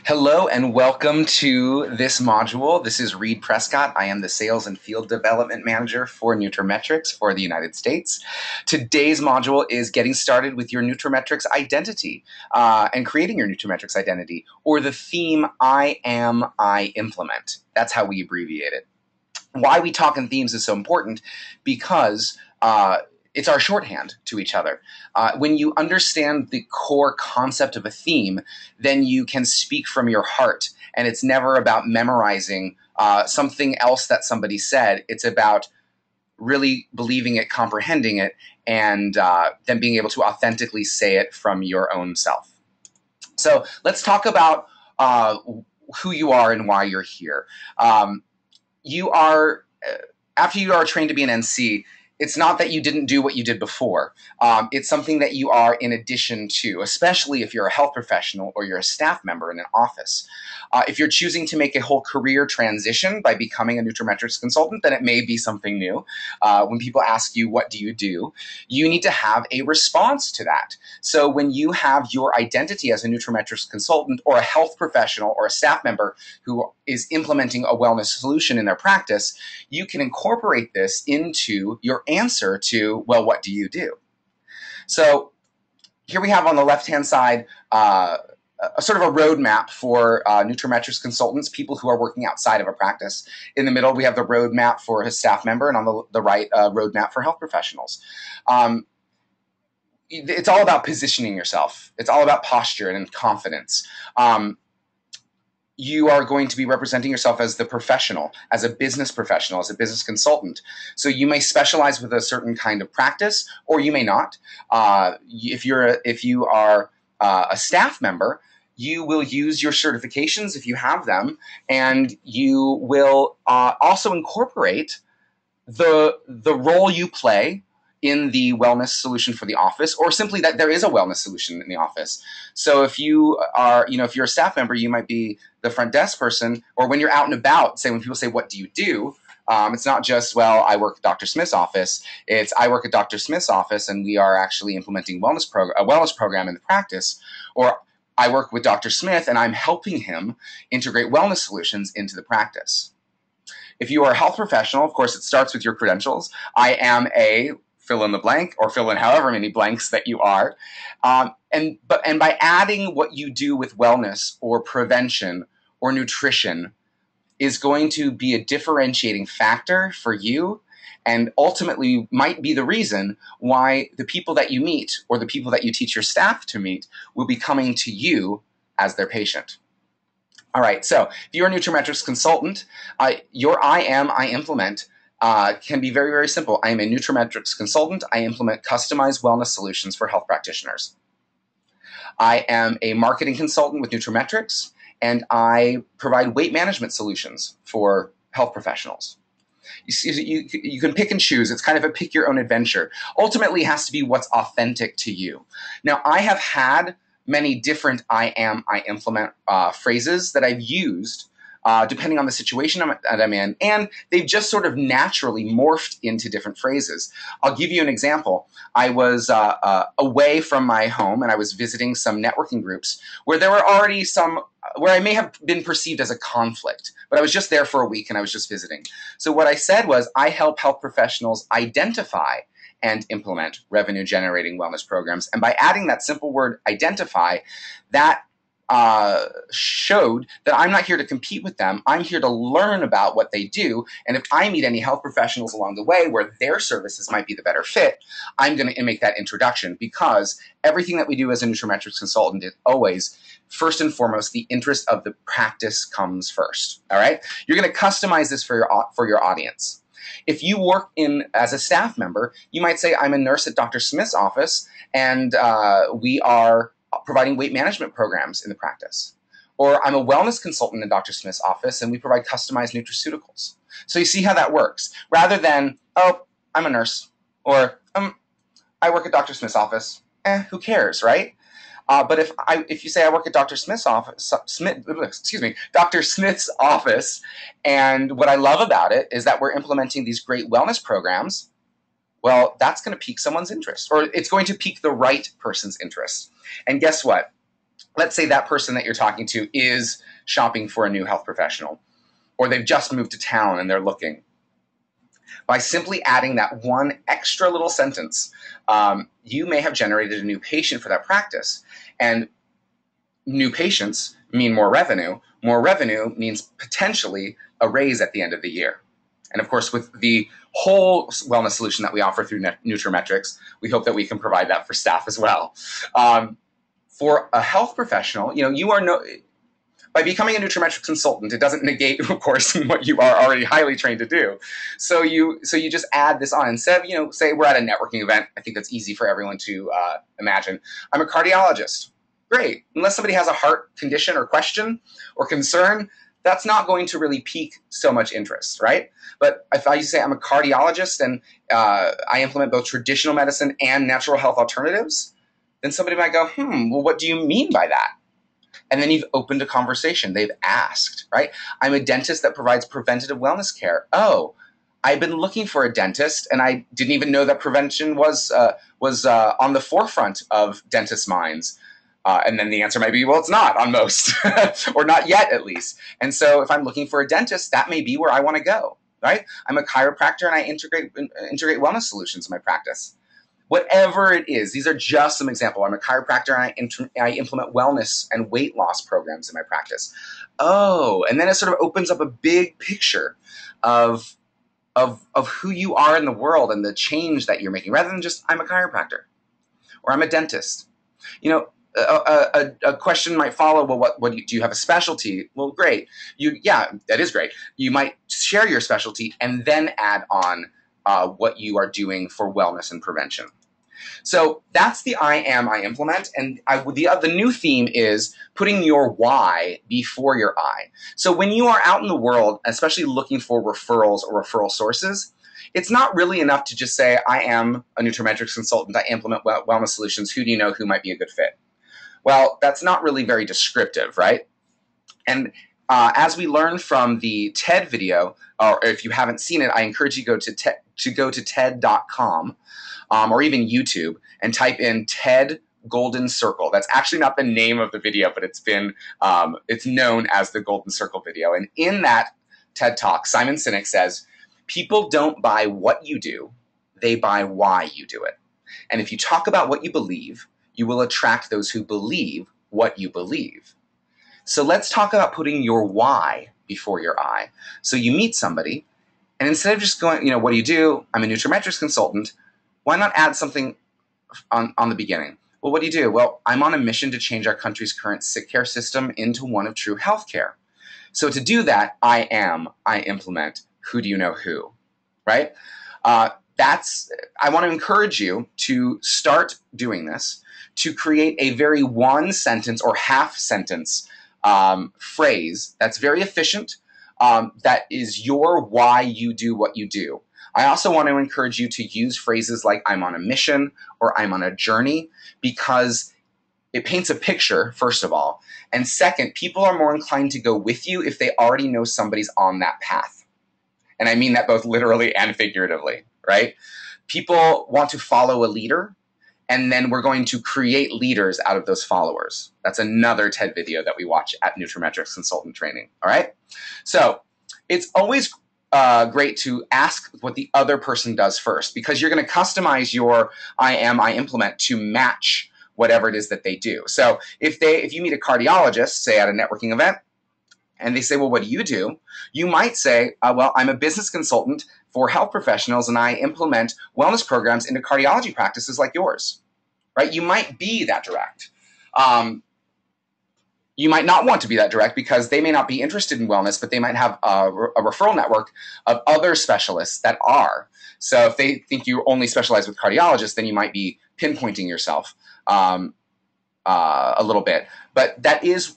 Hello and welcome to this module. This is Reed Prescott. I am the Sales and Field Development Manager for nutraMetrix for the United States. Today's module is getting started with your nutraMetrix identity and creating your nutraMetrix identity, or the theme I am, I implement. That's how we abbreviate it. Why we talk in themes is so important because it's our shorthand to each other. When you understand the core concept of a theme, then you can speak from your heart. And it's never about memorizing something else that somebody said. It's about really believing it, comprehending it, and then being able to authentically say it from your own self. So let's talk about who you are and why you're here. You are, after you are trained to be an NC, it's not that you didn't do what you did before. It's something that you are in addition to, especially if you're a health professional or you're a staff member in an office. If you're choosing to make a whole career transition by becoming a nutraMetrix consultant, then it may be something new. When people ask you, what do? You need to have a response to that. So when you have your identity as a nutraMetrix consultant or a health professional or a staff member who is implementing a wellness solution in their practice, you can incorporate this into your answer to, well, what do you do? So here we have on the left-hand side a sort of a roadmap for nutraMetrix consultants, people who are working outside of a practice. In the middle, we have the roadmap for a staff member, and on the right, roadmap for health professionals. It's all about positioning yourself. It's all about posture and confidence. You are going to be representing yourself as the professional, as a business professional, as a business consultant. So you may specialize with a certain kind of practice, or you may not. If you are a staff member, you will use your certifications if you have them, and you will also incorporate the role you play in the wellness solution for the office, or simply that there is a wellness solution in the office. So if you are, if you're a staff member, you might be the front desk person, or when you're out and about, say when people say, what do you do? It's not just, well, I work at Dr. Smith's office. It's, I work at Dr. Smith's office and we are actually implementing a wellness program in the practice. Or I work with Dr. Smith and I'm helping him integrate wellness solutions into the practice. If you are a health professional, of course, it starts with your credentials. I am a fill in the blank, or fill in however many blanks that you are. And by adding what you do with wellness or prevention or nutrition is going to be a differentiating factor for you, and ultimately might be the reason why the people that you meet or the people that you teach your staff to meet will be coming to you as their patient. All right, so if you're a nutraMetrix consultant, your I am, I implement can be very, very simple. I am a nutraMetrix consultant. I implement customized wellness solutions for health practitioners. I am a marketing consultant with nutraMetrix, and I provide weight management solutions for health professionals. You can pick and choose. It's kind of a pick your own adventure. Ultimately, it has to be what's authentic to you. Now, I have had many different I am, I implement phrases that I've used depending on the situation that I'm in, and they've just sort of naturally morphed into different phrases. I'll give you an example. I was away from my home and I was visiting some networking groups where there were already where I may have been perceived as a conflict, but I was just there for a week and I was just visiting. So what I said was, I help health professionals identify and implement revenue-generating wellness programs. And by adding that simple word, identify, that showed that I'm not here to compete with them. I'm here to learn about what they do. And if I meet any health professionals along the way where their services might be the better fit, I'm going to make that introduction, because everything that we do as a nutraMetrix consultant is always, first and foremost, the interest of the practice comes first. All right? You're going to customize this for your audience. If you work as a staff member, you might say, I'm a nurse at Dr. Smith's office, and we are providing weight management programs in the practice. Or I'm a wellness consultant in Dr. Smith's office and we provide customized nutraceuticals. So you see how that works. Rather than, oh, I'm a nurse, or I work at Dr. Smith's office. Who cares, right? But if you say I work at Dr. Smith's office, Dr. Smith's office, and what I love about it is that we're implementing these great wellness programs, well, that's going to pique someone's interest, or it's going to pique the right person's interest. And guess what? let's say that person that you're talking to is shopping for a new health professional, or they've just moved to town and they're looking. By simply adding that one extra little sentence, you may have generated a new patient for that practice. And new patients mean more revenue. More revenue means potentially a raise at the end of the year. And of course, with the whole wellness solution that we offer through nutraMetrix, we hope that we can provide that for staff as well. For a health professional, you are by becoming a nutraMetrix consultant, it doesn't negate, of course, what you are already highly trained to do. So you just add this on. Instead of, say we're at a networking event, I think that's easy for everyone to imagine. I'm a cardiologist. Great. Unless somebody has a heart condition or question or concern, that's not going to really pique so much interest, right? But if I say I'm a cardiologist and I implement both traditional medicine and natural health alternatives, then somebody might go, well, what do you mean by that? And then you've opened a conversation. They've asked, right? I'm a dentist that provides preventative wellness care. Oh, I've been looking for a dentist, and I didn't even know that prevention was on the forefront of dentists' minds. And then the answer might be, well, it's not on most, or not yet at least. And so if I'm looking for a dentist, that may be where I want to go, right? I'm a chiropractor, and I integrate wellness solutions in my practice. Whatever it is, these are just some examples. I'm a chiropractor, and I implement wellness and weight loss programs in my practice. Oh, and then it sort of opens up a big picture of who you are in the world and the change that you're making, rather than just I'm a chiropractor or I'm a dentist. A question might follow, well, what do you have a specialty? Well, great. Yeah, that is great. You might share your specialty and then add on what you are doing for wellness and prevention. So that's the I implement. And the new theme is putting your why before your I. So when you are out in the world, especially looking for referrals or referral sources, it's not really enough to just say, I am a nutraMetrix consultant. I implement wellness solutions. Who do you know who might be a good fit? Well, that's not really very descriptive, right? And as we learned from the TED video, or if you haven't seen it, I encourage you to go to TED.com or even YouTube and type in TED Golden Circle. That's actually not the name of the video, but it's known as the Golden Circle video. And in that TED Talk, Simon Sinek says, people don't buy what you do, they buy why you do it. And if you talk about what you believe, you will attract those who believe what you believe. So let's talk about putting your why before your I. So you meet somebody, and instead of just going, what do you do? I'm a nutraMetrix consultant. Why not add something on the beginning? Well, what do you do? Well, I'm on a mission to change our country's current sick care system into one of true healthcare. So to do that, I implement, who do you know who, right? I want to encourage you to start doing this, to create a very one sentence or half sentence phrase that's very efficient, that is your why you do what you do. I also want to encourage you to use phrases like I'm on a mission or I'm on a journey, because it paints a picture, first of all. And second, people are more inclined to go with you if they already know somebody's on that path. And I mean that both literally and figuratively, right? People want to follow a leader, and then we're going to create leaders out of those followers. That's another TED video that we watch at nutraMetrix Consultant Training, all right? So it's always great to ask what the other person does first, because you're going to customize your I implement to match whatever it is that they do. So if you meet a cardiologist, say at a networking event, and they say, well, what do you do? You might say, well, I'm a business consultant for health professionals, and I implement wellness programs into cardiology practices like yours, right? You might be that direct. You might not want to be that direct because they may not be interested in wellness, but they might have a referral network of other specialists that are. So if they think you only specialize with cardiologists, then you might be pinpointing yourself a little bit. But that is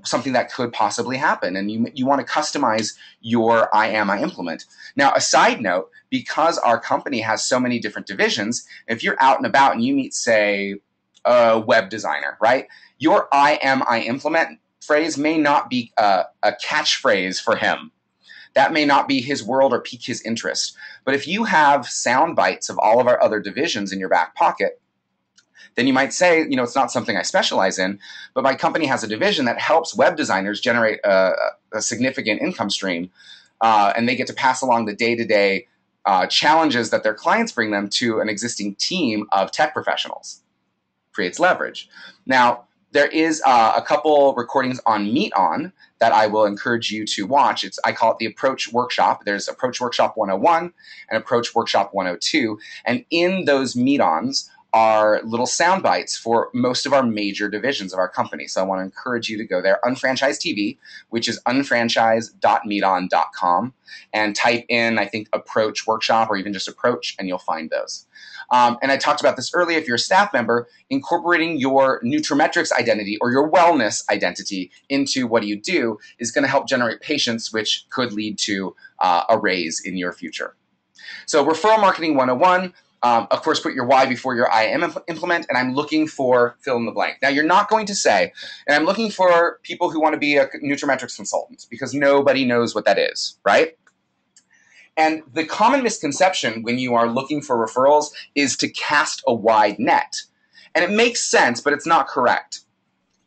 something that could possibly happen, and you want to customize your I implement. Now, a side note, because our company has so many different divisions, if you're out and about and you meet, say, a web designer, right? Your I implement phrase may not be a catchphrase for him. That may not be his world or pique his interest. But if you have sound bites of all of our other divisions in your back pocket, then you might say, it's not something I specialize in, but my company has a division that helps web designers generate a significant income stream, and they get to pass along the day-to-day challenges that their clients bring them to an existing team of tech professionals. Creates leverage. Now, there is a couple recordings on Meet On that I will encourage you to watch. I call it the Approach Workshop. There's Approach Workshop 101 and Approach Workshop 102. And in those Meet-Ons are little sound bites for most of our major divisions of our company. So I want to encourage you to go there. Unfranchised TV, which is unfranchise.meeton.com, and type in, I think, Approach Workshop or even just Approach, and you'll find those. And I talked about this earlier. If you're a staff member, incorporating your nutraMetrix identity or your wellness identity into what you do is going to help generate patients, which could lead to a raise in your future. So Referral Marketing 101, of course, put your why before your I am implement, and I'm looking for fill in the blank. Now, you're not going to say, and I'm looking for people who want to be a nutraMetrix consultant, because nobody knows what that is, right? And the common misconception when you are looking for referrals is to cast a wide net. And it makes sense, but it's not correct.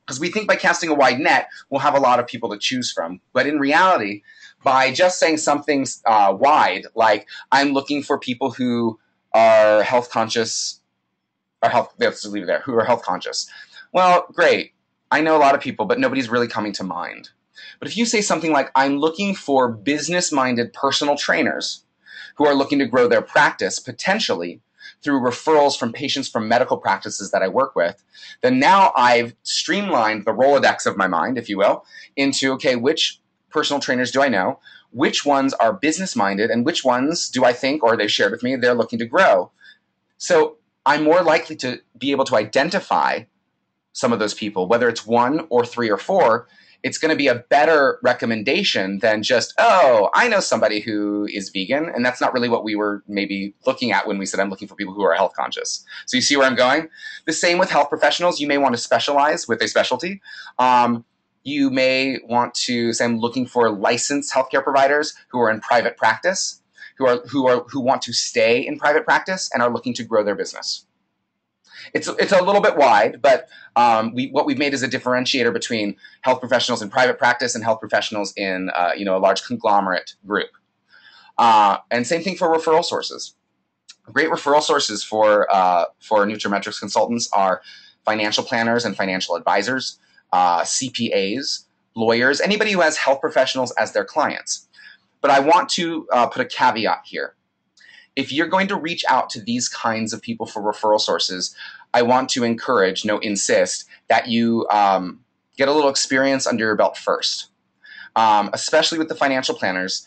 Because we think by casting a wide net, we'll have a lot of people to choose from. But in reality, by just saying something wide, like I'm looking for people who are health conscious, let's leave it there, who are health conscious. Well, great. I know a lot of people, but nobody's really coming to mind. But if you say something like, I'm looking for business-minded personal trainers who are looking to grow their practice, potentially through referrals from patients from medical practices that I work with, then now I've streamlined the Rolodex of my mind, if you will, into, okay, which personal trainers do I know? Which ones are business-minded, and which ones do I think, or they've shared with me, they're looking to grow? So I'm more likely to be able to identify some of those people, whether it's 1 or 3 or 4. It's going to be a better recommendation than just, oh, I know somebody who is vegan. And that's not really what we were maybe looking at when we said I'm looking for people who are health conscious. So you see where I'm going? The same with health professionals. You may want to specialize with a specialty. You may want to say I'm looking for licensed healthcare providers who are in private practice, who want to stay in private practice and are looking to grow their business. It's a little bit wide, but what we've made is a differentiator between health professionals in private practice and health professionals in a large conglomerate group. And same thing for referral sources. Great referral sources for nutraMetrix consultants are financial planners and financial advisors, CPAs, lawyers, anybody who has health professionals as their clients. But I want to put a caveat here. If you're going to reach out to these kinds of people for referral sources, I want to encourage, insist, that you get a little experience under your belt first. Especially with the financial planners,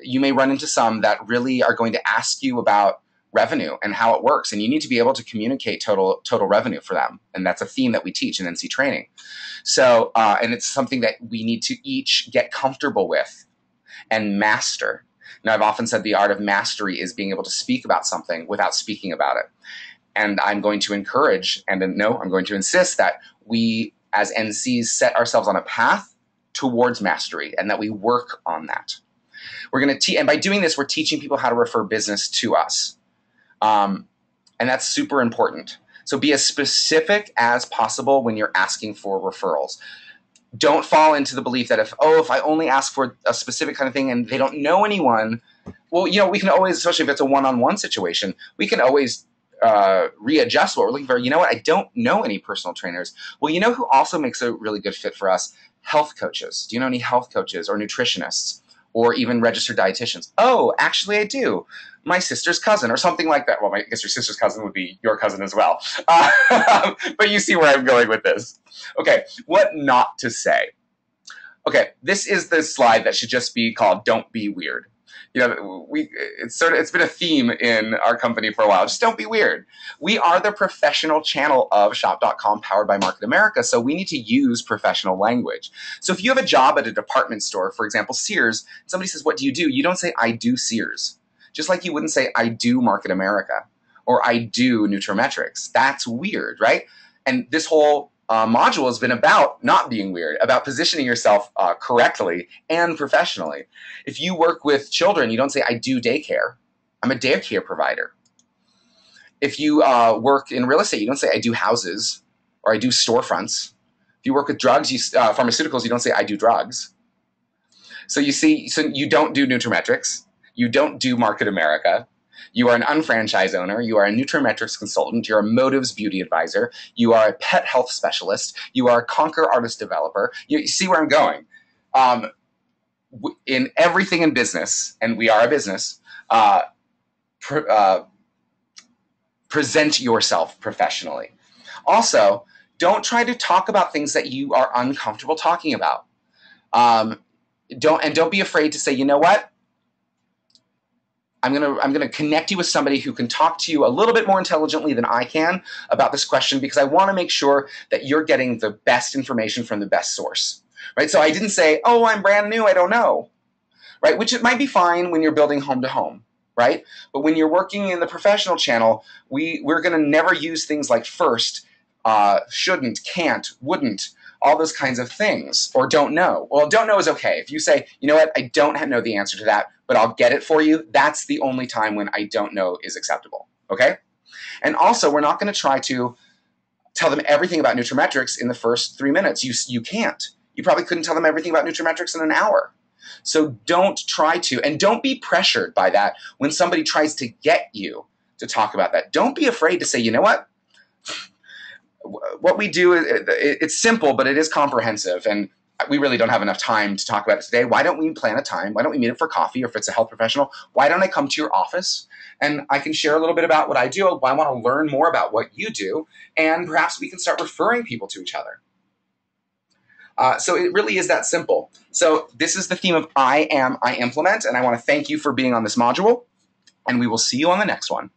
you may run into some that really are going to ask you about revenue and how it works, and you need to be able to communicate total revenue for them, and that's a theme that we teach in NC training. So, and it's something that we need to each get comfortable with and master. Now, I've often said the art of mastery is being able to speak about something without speaking about it. And I'm going to encourage, I'm going to insist that we as NCs set ourselves on a path towards mastery and that we work on that. We're going to and by doing this, we're teaching people how to refer business to us. And that's super important. So be as specific as possible when you're asking for referrals. Don't fall into the belief that if I only ask for a specific kind of thing and they don't know anyone, well, we can always, especially if it's a one-on-one situation, we can always readjust what we're looking for. You know what? I don't know any personal trainers. Well, who also makes a really good fit for us? Health coaches. Do you know any health coaches or nutritionists or even registered dietitians? Oh, actually I do. My sister's cousin or something like that. Well, I guess your sister's cousin would be your cousin as well. But you see where I'm going with this. Okay, what not to say. Okay, this is the slide that should just be called "Don't Be Weird." It's been a theme in our company for a while. Just don't be weird. We are the professional channel of Shop.com powered by Market America, so we need to use professional language. So if you have a job at a department store, for example, Sears, somebody says, "What do?" You don't say, "I do Sears." Just like you wouldn't say, "I do Market America," or "I do nutraMetrix." That's weird, right? And this whole module has been about not being weird, about positioning yourself correctly and professionally. If you work with children, you don't say, "I do daycare." I'm a daycare provider. If you work in real estate, you don't say, I do houses or I do storefronts. If you work with drugs, pharmaceuticals, you don't say, I do drugs. So you see, so you don't do nutraMetrix. You don't do Market America. You are an unfranchised owner. You are a nutraMetrix consultant. You're a Motives beauty advisor. You are a pet health specialist. You are a Conquer artist developer. You see where I'm going. In everything in business, and we are a business, present yourself professionally. Also, don't try to talk about things that you are uncomfortable talking about. Don't be afraid to say, you know what? I'm gonna connect you with somebody who can talk to you a little bit more intelligently than I can about this question, because I want to make sure that you're getting the best information from the best source, right? So I didn't say, oh, I'm brand new, I don't know, right? Which it might be fine when you're building home to home, right? But when you're working in the professional channel, we're gonna never use things like first, shouldn't, can't, wouldn't, all those kinds of things, or don't know. Well, don't know is okay. If you say, you know what, I don't know the answer to that, but I'll get it for you, that's the only time when I don't know is acceptable, okay? And also, we're not gonna try to tell them everything about nutraMetrix in the first 3 minutes. You can't. You probably couldn't tell them everything about nutraMetrix in an hour. So don't try to, and don't be pressured by that when somebody tries to get you to talk about that. Don't be afraid to say, you know what we do, it's simple, but it is comprehensive, and we really don't have enough time to talk about it today. Why don't we plan a time? Why don't we meet up for coffee? Or if it's a health professional, why don't I come to your office and I can share a little bit about what I do? I want to learn more about what you do, and perhaps we can start referring people to each other. So it really is that simple. So this is the theme of I Implement, and I want to thank you for being on this module, and we will see you on the next one.